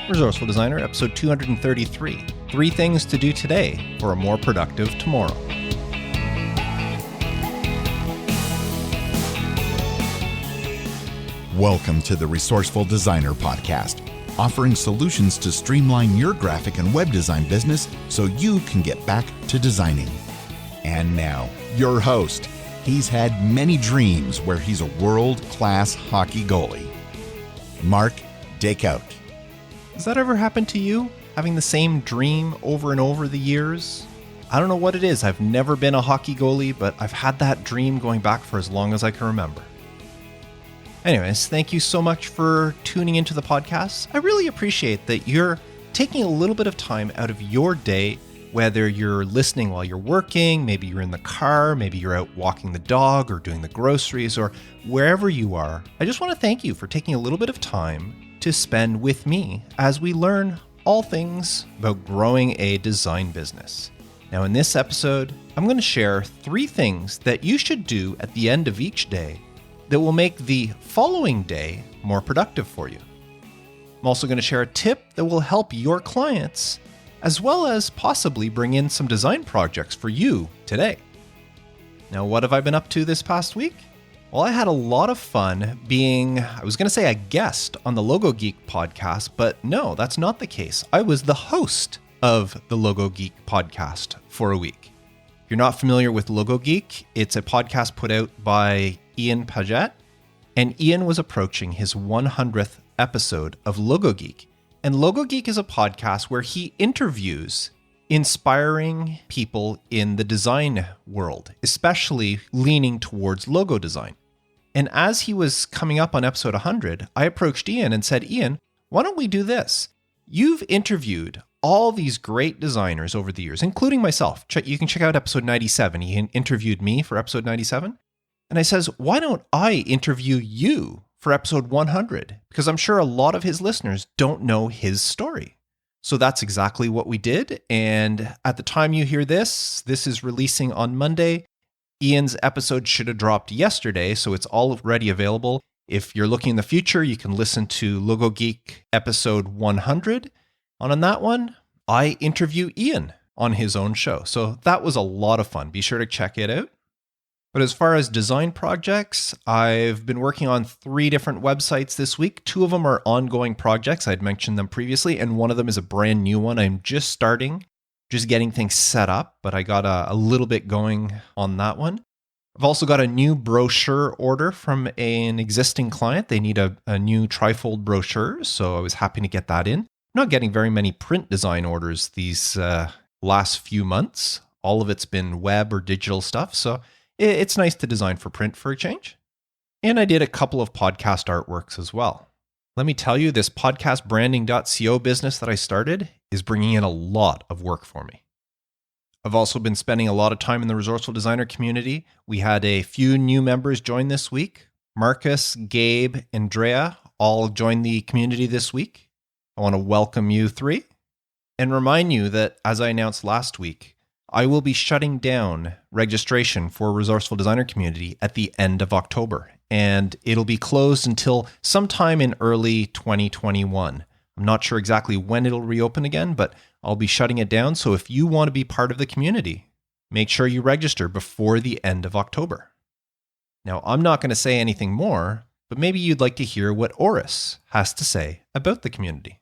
Resourceful Designer, episode 233. 3 things to do today for a more productive tomorrow. Welcome to the Resourceful Designer podcast, offering solutions to streamline your graphic and web design business so you can get back to designing. And now, your host. He's had many dreams where he's a world-class hockey goalie. Mark Dakeout. Has that ever happened to you? Having the same dream over and over the years? I don't know what it is. I've never been a hockey goalie, but I've had that dream going back for as long as I can remember. Anyways, thank you so much for tuning into the podcast. I really appreciate that you're taking a little bit of time out of your day, whether you're listening while you're working, maybe you're in the car, maybe you're out walking the dog or doing the groceries or wherever you are. I just want to thank you for taking a little bit of time to spend with me as we learn all things about growing a design business. Now, in this episode, I'm going to share 3 things that you should do at the end of each day that will make the following day more productive for you. I'm also going to share a tip that will help your clients, as well as possibly bring in some design projects for you today. Now, what have I been up to this past week? Well, I had a lot of fun being, I was going to say a guest on the Logo Geek podcast, but no, that's not the case. I was the host of the Logo Geek podcast for a week. If you're not familiar with Logo Geek, it's a podcast put out by Ian Paget, and Ian was approaching his 100th episode of Logo Geek. And Logo Geek is a podcast where he interviews inspiring people in the design world, especially leaning towards logo design. And as he was coming up on episode 100, I approached Ian and said, Ian, why don't we do this? You've interviewed all these great designers over the years, including myself. You can check out episode 97. He interviewed me for episode 97. And I says, why don't I interview you for episode 100? Because I'm sure a lot of his listeners don't know his story. So that's exactly what we did. And at the time you hear this is releasing on Monday. Ian's episode should have dropped yesterday, so it's already available. If you're looking in the future, you can listen to Logo Geek episode 100. On that one, I interview Ian on his own show. So that was a lot of fun. Be sure to check it out. But as far as design projects, I've been working on 3 different websites this week. 2 of them are ongoing projects. I'd mentioned them previously, and one of them is a brand new one. I'm just starting, just getting things set up, but I got a little bit going on that one. I've also got a new brochure order from an existing client. They need a new trifold brochure, so I was happy to get that in. I'm not getting very many print design orders these last few months. All of it's been web or digital stuff, so it's nice to design for print for a change. And I did a couple of podcast artworks as well. Let me tell you, this podcastbranding.co business that I started is bringing in a lot of work for me. I've also been spending a lot of time in the Resourceful Designer community. We had a few new members join this week. Marcus, Gabe, Andrea all joined the community this week. I want to welcome you 3 and remind you that, as I announced last week, I will be shutting down registration for Resourceful Designer community at the end of October, and it'll be closed until sometime in early 2021. I'm not sure exactly when it'll reopen again, but I'll be shutting it down. So if you want to be part of the community, make sure you register before the end of October. Now, I'm not going to say anything more, but maybe you'd like to hear what Oris has to say about the community.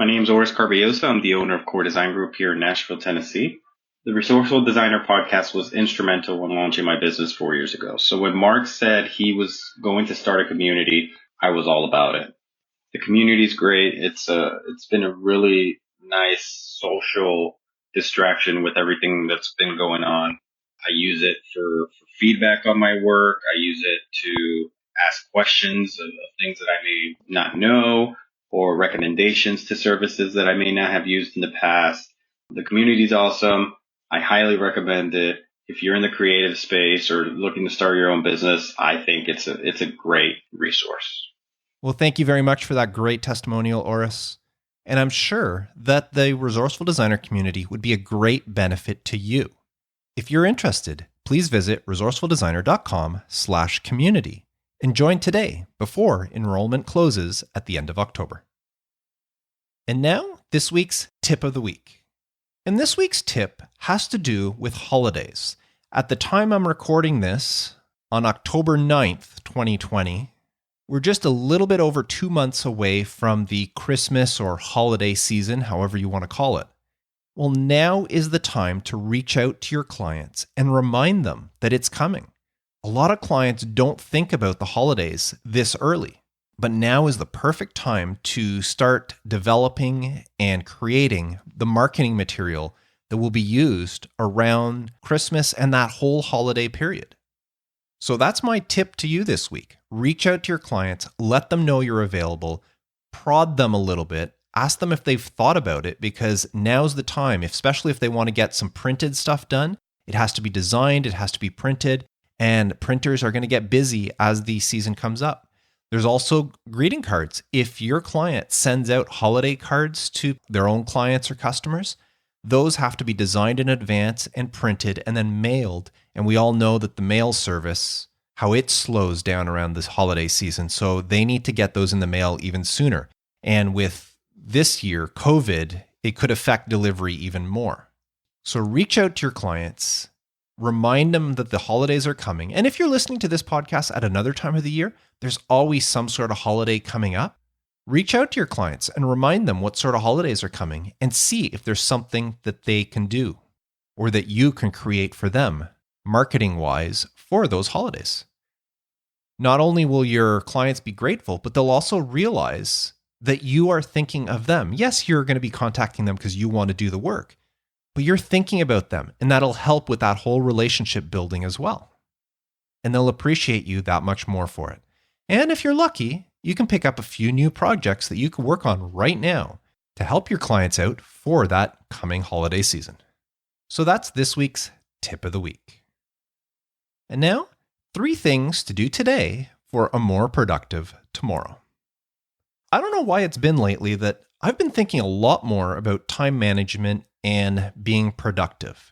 My name is Oris Carbiosa. I'm the owner of Core Design Group here in Nashville, Tennessee. The Resourceful Designer podcast was instrumental when launching my business 4 years ago. So when Mark said he was going to start a community, I was all about it. The community is great. It's been a really nice social distraction with everything that's been going on. I use it for feedback on my work. I use it to ask questions of things that I may not know, or recommendations to services that I may not have used in the past. The community is awesome. I highly recommend it. If you're in the creative space or looking to start your own business, I think it's a great resource. Well, thank you very much for that great testimonial, Oris. And I'm sure that the Resourceful Designer community would be a great benefit to you. If you're interested, please visit resourcefuldesigner.com/community and join today before enrollment closes at the end of October. And now, this week's tip of the week. And this week's tip has to do with holidays. At the time I'm recording this, on October 9th, 2020, we're just a little bit over 2 months away from the Christmas or holiday season, however you want to call it. Well, now is the time to reach out to your clients and remind them that it's coming. A lot of clients don't think about the holidays this early. But now is the perfect time to start developing and creating the marketing material that will be used around Christmas and that whole holiday period. So that's my tip to you this week. Reach out to your clients, let them know you're available, prod them a little bit, ask them if they've thought about it, because now's the time, especially if they want to get some printed stuff done. It has to be designed, it has to be printed, and printers are going to get busy as the season comes up. There's also greeting cards. If your client sends out holiday cards to their own clients or customers, those have to be designed in advance and printed and then mailed. And we all know that the mail service, how it slows down around this holiday season. So they need to get those in the mail even sooner. And with this year, COVID, it could affect delivery even more. So reach out to your clients. Remind them that the holidays are coming. And if you're listening to this podcast at another time of the year, there's always some sort of holiday coming up. Reach out to your clients and remind them what sort of holidays are coming and see if there's something that they can do or that you can create for them, marketing-wise, for those holidays. Not only will your clients be grateful, but they'll also realize that you are thinking of them. Yes, you're going to be contacting them because you want to do the work, but you're thinking about them, and that'll help with that whole relationship building as well. And they'll appreciate you that much more for it. And if you're lucky, you can pick up a few new projects that you can work on right now to help your clients out for that coming holiday season. So that's this week's tip of the week. And now, 3 things to do today for a more productive tomorrow. I don't know why it's been lately that I've been thinking a lot more about time management and being productive.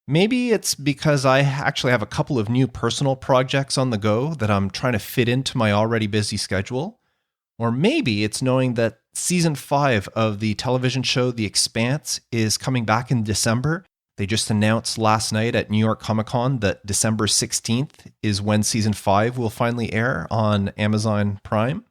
Maybe it's because I actually have a couple of new personal projects on the go that I'm trying to fit into my already busy schedule. Or maybe it's knowing that season 5 of the television show The Expanse is coming back in December. They just announced last night at New York Comic Con that December 16th is when season 5 will finally air on Amazon Prime.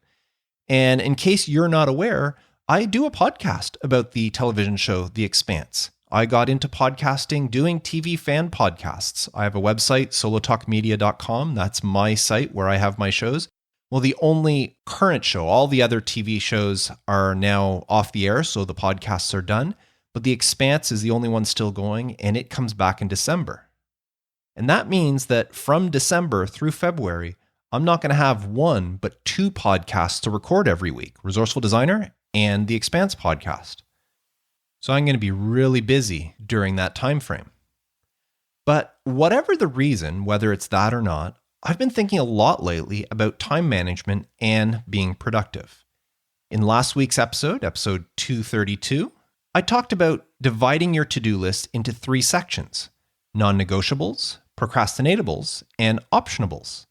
And in case you're not aware, I do a podcast about the television show The Expanse. I got into podcasting doing TV fan podcasts. I have a website, solotalkmedia.com. That's my site where I have my shows. Well, the only current show, all the other TV shows are now off the air, so the podcasts are done. But The Expanse is the only one still going, and it comes back in December. And that means that from December through February, I'm not going to have 1, but 2 podcasts to record every week, Resourceful Designer and The Expanse podcast. So I'm going to be really busy during that time frame. But whatever the reason, whether it's that or not, I've been thinking a lot lately about time management and being productive. In last week's episode, episode 232, I talked about dividing your to-do list into 3 sections: non-negotiables, procratinatables, and optionables,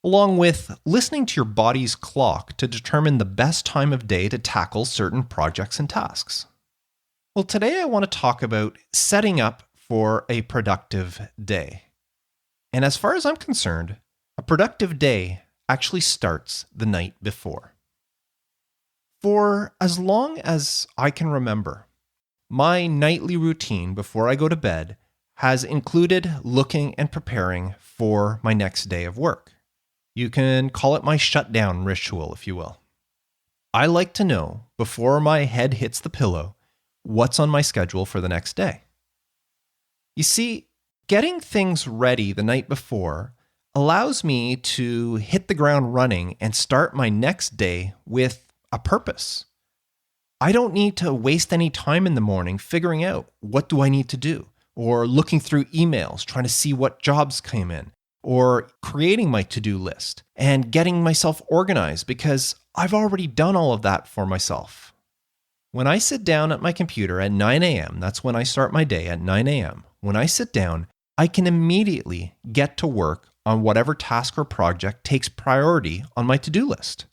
along with listening to your body's clock to determine the best time of day to tackle certain projects and tasks. Well, today I want to talk about setting up for a productive day. And as far as I'm concerned, a productive day actually starts the night before. For as long as I can remember, my nightly routine before I go to bed has included looking and preparing for my next day of work. You can call it my shutdown ritual, if you will. I like to know before my head hits the pillow what's on my schedule for the next day. You see, getting things ready the night before allows me to hit the ground running and start my next day with a purpose. I don't need to waste any time in the morning figuring out what do I need to do, or looking through emails, trying to see what jobs came in, or creating my to-do list and getting myself organized because I've already done all of that for myself. When I sit down at my computer at 9 a.m., that's when I start my day at 9 a.m. When I sit down, I can immediately get to work on whatever task or project takes priority on my to-do list.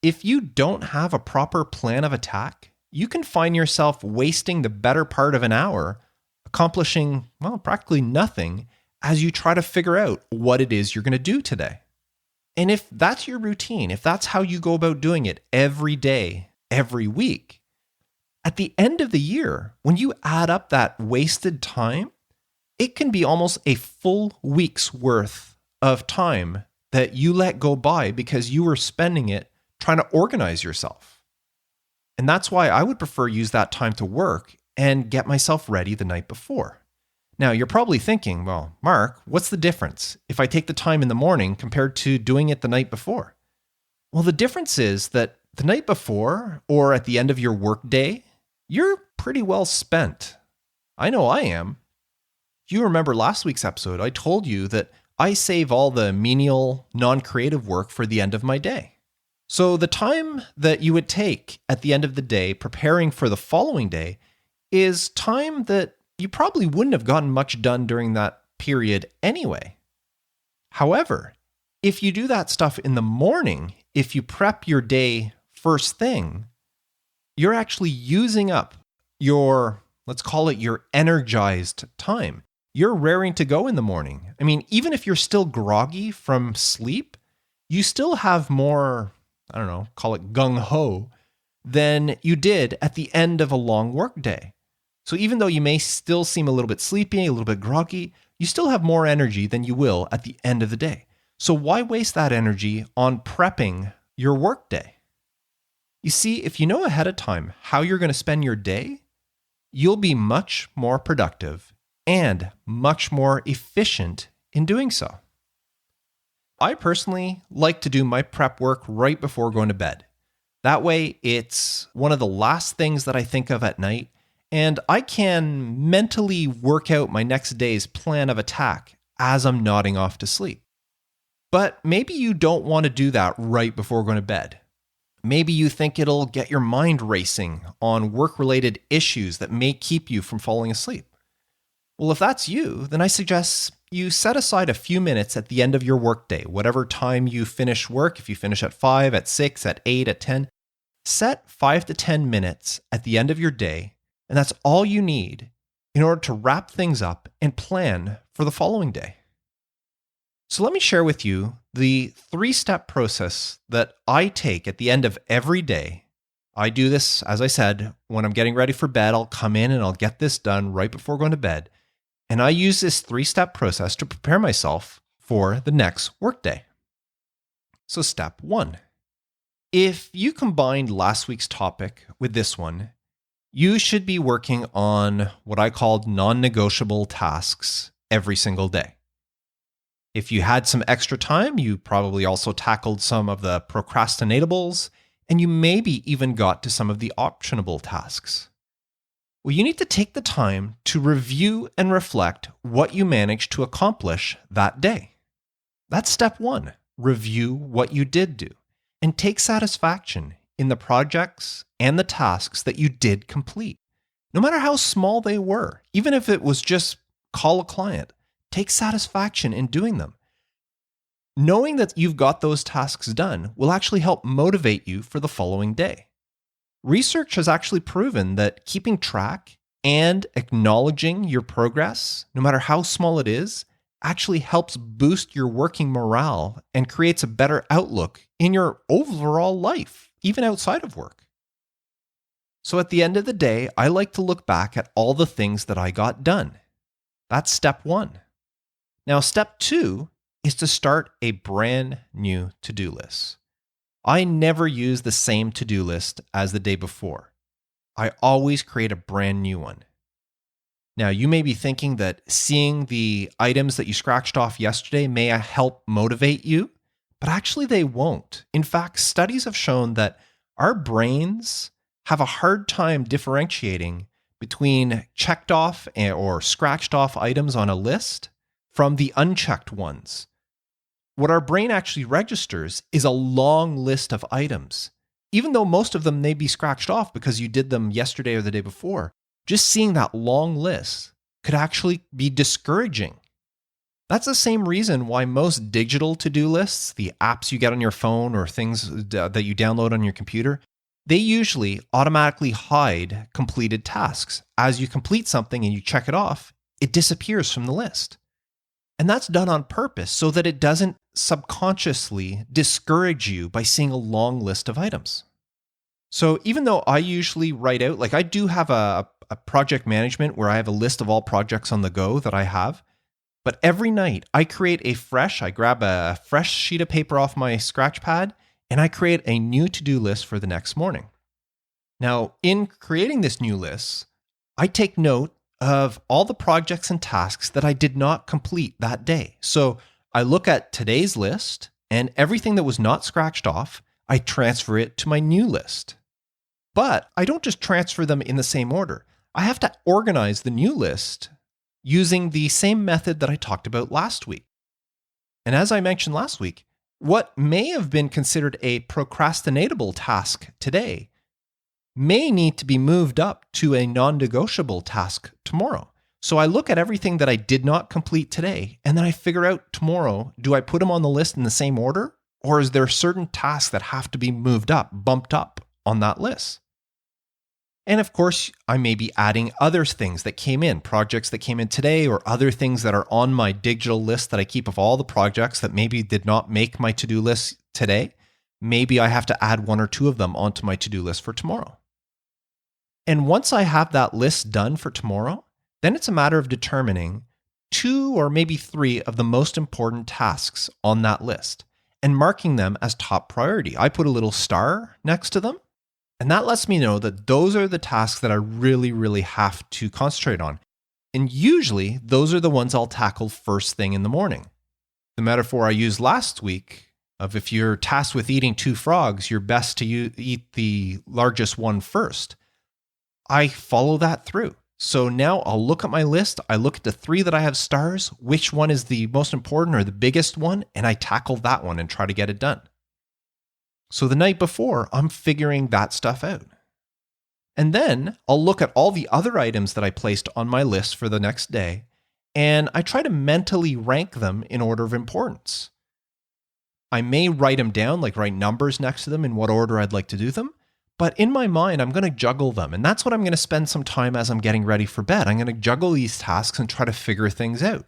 If you don't have a proper plan of attack, you can find yourself wasting the better part of an hour accomplishing, well, practically nothing as you try to figure out what it is you're going to do today. And if that's your routine, if that's how you go about doing it every day, every week, at the end of the year, when you add up that wasted time, it can be almost a full week's worth of time that you let go by because you were spending it trying to organize yourself. And that's why I would prefer use that time to work and get myself ready the night before. Now, you're probably thinking, well, Mark, what's the difference if I take the time in the morning compared to doing it the night before? Well, the difference is that the night before or at the end of your work day, you're pretty well spent. I know I am. If you remember last week's episode, I told you that I save all the menial, non-creative work for the end of my day. So the time that you would take at the end of the day preparing for the following day is time that you probably wouldn't have gotten much done during that period anyway. However, if you do that stuff in the morning, if you prep your day first thing, you're actually using up your, let's call it your energized time. You're raring to go in the morning. I mean, even if you're still groggy from sleep, you still have more, I don't know, call it gung-ho, than you did at the end of a long work day. So even though you may still seem a little bit sleepy, a little bit groggy, you still have more energy than you will at the end of the day. So why waste that energy on prepping your work day? You see, if you know ahead of time how you're going to spend your day, you'll be much more productive and much more efficient in doing so. I personally like to do my prep work right before going to bed. That way, it's one of the last things that I think of at night, and I can mentally work out my next day's plan of attack as I'm nodding off to sleep. But maybe you don't want to do that right before going to bed. Maybe you think it'll get your mind racing on work-related issues that may keep you from falling asleep. Well, if that's you, then I suggest you set aside a few minutes at the end of your workday, whatever time you finish work. If you finish at 5, at 6, at 8, at 10, set 5 to 10 minutes at the end of your day, and that's all you need in order to wrap things up and plan for the following day. So let me share with you the 3-step process that I take at the end of every day. I do this, as I said, when I'm getting ready for bed. I'll come in and I'll get this done right before going to bed. And I use this 3-step process to prepare myself for the next workday. So step 1. If you combined last week's topic with this one, you should be working on what I called non-negotiable tasks every single day. If you had some extra time, you probably also tackled some of the procratinatables, and you maybe even got to some of the optionable tasks. Well, you need to take the time to review and reflect what you managed to accomplish that day. That's step 1. Review what you did do and take satisfaction in the projects and the tasks that you did complete. No matter how small they were, even if it was just call a client, take satisfaction in doing them. Knowing that you've got those tasks done will actually help motivate you for the following day. Research has actually proven that keeping track and acknowledging your progress, no matter how small it is, actually helps boost your working morale and creates a better outlook in your overall life, even outside of work. So at the end of the day, I like to look back at all the things that I got done. That's step 1. Now, step 2 is to start a brand new to-do list. I never use the same to-do list as the day before. I always create a brand new one. Now, you may be thinking that seeing the items that you scratched off yesterday may help motivate you, but actually they won't. In fact, studies have shown that our brains have a hard time differentiating between checked off or scratched off items on a list from the unchecked ones. What our brain actually registers is a long list of items. Even though most of them may be scratched off because you did them yesterday or the day before, just seeing that long list could actually be discouraging. That's the same reason why most digital to-do lists, the apps you get on your phone or things that you download on your computer, they usually automatically hide completed tasks. As you complete something and you check it off, it disappears from the list. And that's done on purpose so that it doesn't subconsciously discourage you by seeing a long list of items. So even though I usually write out, like I do have a project management where I have a list of all projects on the go that I have, but every night I grab a fresh sheet of paper off my scratch pad and I create a new to-do list for the next morning. Now, in creating this new list, I take note of all the projects and tasks that I did not complete that day. So I look at today's list and everything that was not scratched off, I transfer it to my new list. But I don't just transfer them in the same order. I have to organize the new list using the same method that I talked about last week. And as I mentioned last week, what may have been considered a procrastinatable task today may need to be moved up to a non-negotiable task tomorrow. So I look at everything that I did not complete today, and then I figure out tomorrow, do I put them on the list in the same order? Or is there certain tasks that have to be moved up, bumped up on that list? And of course, I may be adding other things that came in, projects that came in today, or other things that are on my digital list that I keep of all the projects that maybe did not make my to-do list today. Maybe I have to add 1 or 2 of them onto my to-do list for tomorrow. And once I have that list done for tomorrow, then it's a matter of determining 2 or maybe 3 of the most important tasks on that list and marking them as top priority. I put a little star next to them, and that lets me know that those are the tasks that I really, really have to concentrate on. And usually, those are the ones I'll tackle first thing in the morning. The metaphor I used last week of if you're tasked with eating 2 frogs, you're best to eat the largest one first. I follow that through. So now I'll look at my list, I look at the 3 that I have stars, which one is the most important or the biggest one, and I tackle that one and try to get it done. So the night before, I'm figuring that stuff out. And then I'll look at all the other items that I placed on my list for the next day, and I try to mentally rank them in order of importance. I may write them down, like write numbers next to them in what order I'd like to do them, but in my mind, I'm going to juggle them. And that's what I'm going to spend some time as I'm getting ready for bed. I'm going to juggle these tasks and try to figure things out.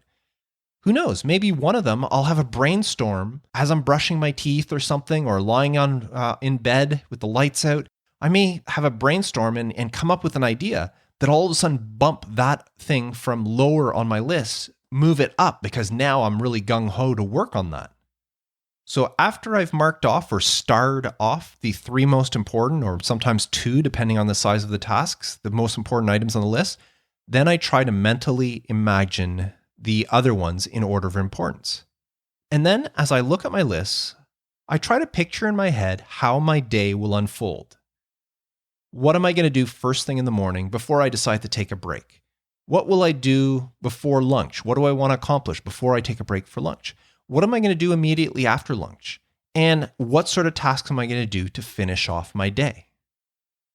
Who knows? Maybe one of them, I'll have a brainstorm as I'm brushing my teeth or something, or lying in bed with the lights out. I may have a brainstorm and come up with an idea that all of a sudden bump that thing from lower on my list, move it up because now I'm really gung-ho to work on that. So after I've marked off or starred off the 3 most important, or sometimes 2, depending on the size of the tasks, the most important items on the list, then I try to mentally imagine the other ones in order of importance. And then as I look at my lists, I try to picture in my head how my day will unfold. What am I going to do first thing in the morning before I decide to take a break? What will I do before lunch? What do I want to accomplish before I take a break for lunch? What am I going to do immediately after lunch? And what sort of tasks am I going to do to finish off my day?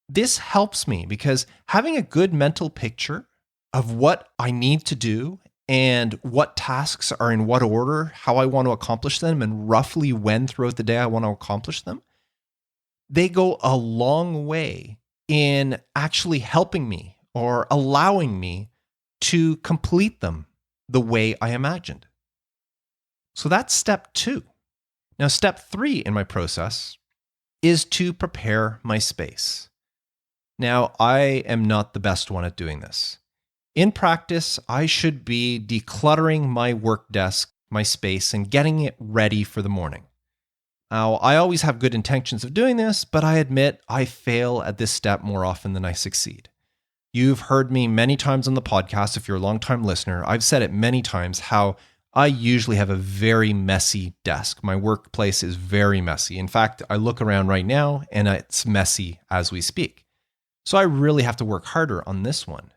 This helps me because having a good mental picture of what I need to do and what tasks are in what order, how I want to accomplish them, and roughly when throughout the day I want to accomplish them, they go a long way in actually helping me or allowing me to complete them the way I imagined. So that's step 2. Now, step 3 in my process is to prepare my space. Now, I am not the best one at doing this. In practice, I should be decluttering my work desk, my space, and getting it ready for the morning. Now, I always have good intentions of doing this, but I admit I fail at this step more often than I succeed. You've heard me many times on the podcast. If you're a longtime listener, I've said it many times how I usually have a very messy desk. My workplace is very messy. In fact, I look around right now and it's messy as we speak. So I really have to work harder on this one.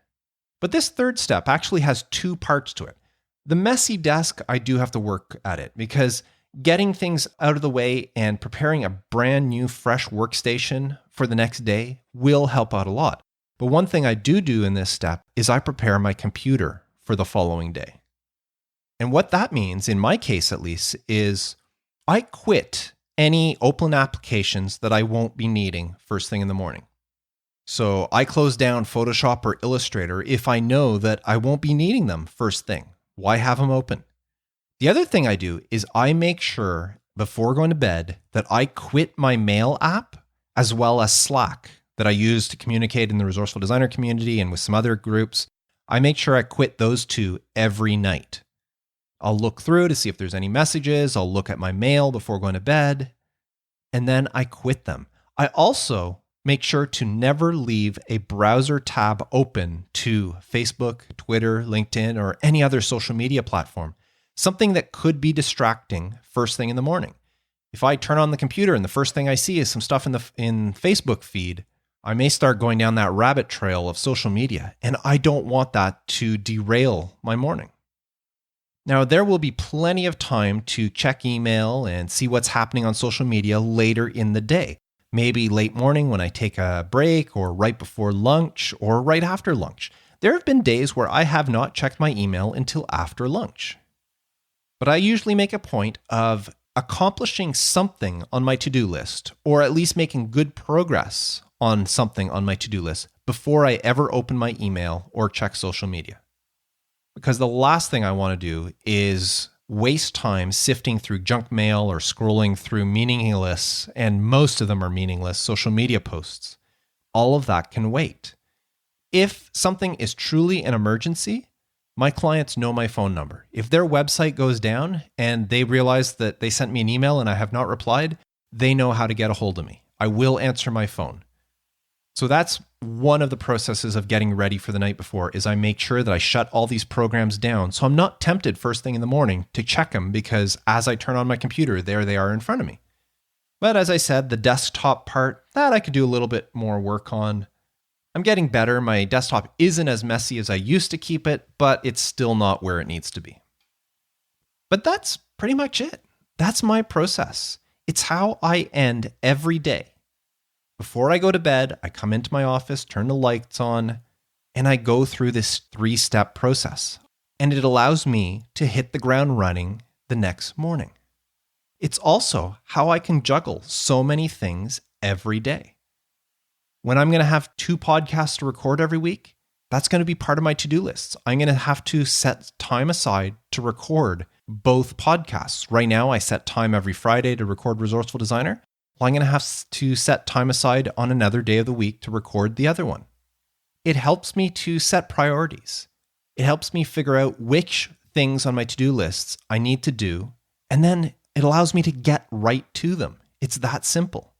But this 3rd step actually has 2 parts to it. The messy desk, I do have to work at it because getting things out of the way and preparing a brand new, fresh workstation for the next day will help out a lot. But one thing I do in this step is I prepare my computer for the following day. And what that means, in my case at least, is I quit any open applications that I won't be needing first thing in the morning. So I close down Photoshop or Illustrator if I know that I won't be needing them first thing. Why have them open? The other thing I do is I make sure before going to bed that I quit my mail app as well as Slack that I use to communicate in the Resourceful Designer community and with some other groups. I make sure I quit those two every night. I'll look through to see if there's any messages. I'll look at my mail before going to bed, and then I quit them. I also make sure to never leave a browser tab open to Facebook, Twitter, LinkedIn, or any other social media platform. Something that could be distracting first thing in the morning. If I turn on the computer and the first thing I see is some stuff in Facebook feed, I may start going down that rabbit trail of social media, and I don't want that to derail my morning. Now, there will be plenty of time to check email and see what's happening on social media later in the day. Maybe late morning when I take a break, or right before lunch, or right after lunch. There have been days where I have not checked my email until after lunch. But I usually make a point of accomplishing something on my to-do list, or at least making good progress on something on my to-do list before I ever open my email or check social media. Because the last thing I want to do is waste time sifting through junk mail or scrolling through meaningless, and most of them are meaningless, social media posts. All of that can wait. If something is truly an emergency, my clients know my phone number. If their website goes down and they realize that they sent me an email and I have not replied, they know how to get a hold of me. I will answer my phone. So that's one of the processes of getting ready for the night before, is I make sure that I shut all these programs down so I'm not tempted first thing in the morning to check them, because as I turn on my computer, there they are in front of me. But as I said, the desktop part, that I could do a little bit more work on. I'm getting better. My desktop isn't as messy as I used to keep it, but it's still not where it needs to be. But that's pretty much it. That's my process. It's how I end every day. Before I go to bed, I come into my office, turn the lights on, and I go through this 3-step process. And it allows me to hit the ground running the next morning. It's also how I can juggle so many things every day. When I'm going to have 2 podcasts to record every week, that's going to be part of my to-do lists. I'm going to have to set time aside to record both podcasts. Right now, I set time every Friday to record Resourceful Designer. Well, I'm going to have to set time aside on another day of the week to record the other one. It helps me to set priorities. It helps me figure out which things on my to-do lists I need to do, and then it allows me to get right to them. It's that simple.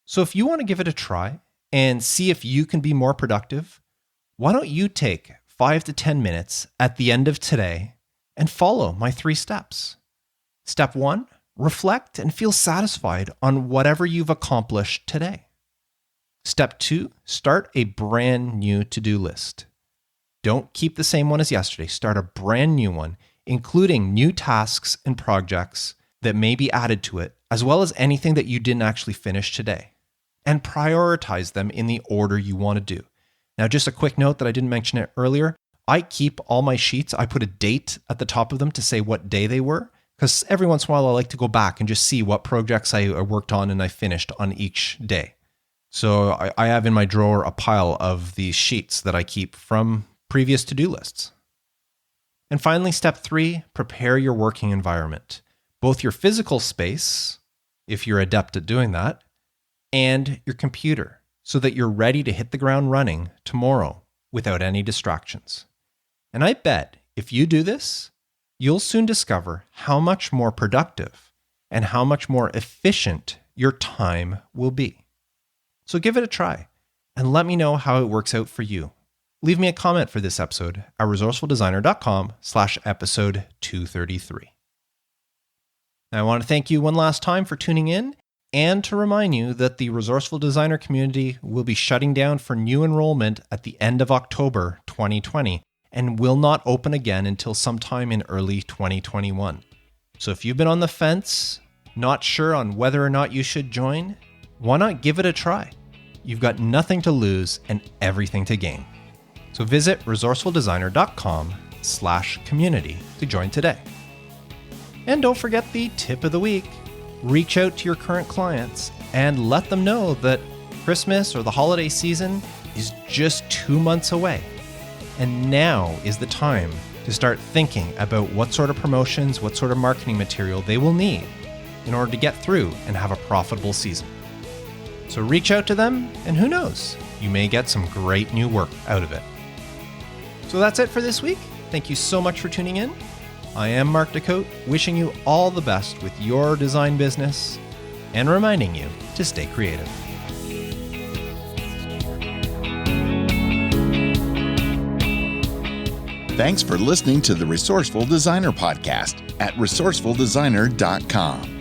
So if you want to give it a try and see if you can be more productive, why don't you take 5 to 10 minutes at the end of today and follow my 3 steps. Step 1, reflect and feel satisfied on whatever you've accomplished today. Step 2, start a brand new to-do list. Don't keep the same one as yesterday. Start a brand new one, including new tasks and projects that may be added to it, as well as anything that you didn't actually finish today. And prioritize them in the order you want to do. Now, just a quick note that I didn't mention it earlier. I keep all my sheets. I put a date at the top of them to say what day they were, because every once in a while I like to go back and just see what projects I worked on and I finished on each day. So I have in my drawer a pile of these sheets that I keep from previous to-do lists. And finally, step 3, prepare your working environment. Both your physical space, if you're adept at doing that, and your computer, so that you're ready to hit the ground running tomorrow without any distractions. And I bet if you do this, you'll soon discover how much more productive and how much more efficient your time will be. So give it a try and let me know how it works out for you. Leave me a comment for this episode at resourcefuldesigner.com/episode 233. Now, I want to thank you one last time for tuning in, and to remind you that the Resourceful Designer community will be shutting down for new enrollment at the end of October 2020 and will not open again until sometime in early 2021. So if you've been on the fence, not sure on whether or not you should join, why not give it a try? You've got nothing to lose and everything to gain. So visit resourcefuldesigner.com resourceful.com/community to join today. And don't forget the tip of the week. Reach out to your current clients and let them know that Christmas or the holiday season is just 2 months away. And now is the time to start thinking about what sort of promotions, what sort of marketing material they will need in order to get through and have a profitable season. So reach out to them, and who knows, you may get some great new work out of it. So that's it for this week. Thank you so much for tuning in. I am Mark Decote, wishing you all the best with your design business and reminding you to stay creative. Thanks for listening to the Resourceful Designer Podcast at resourcefuldesigner.com.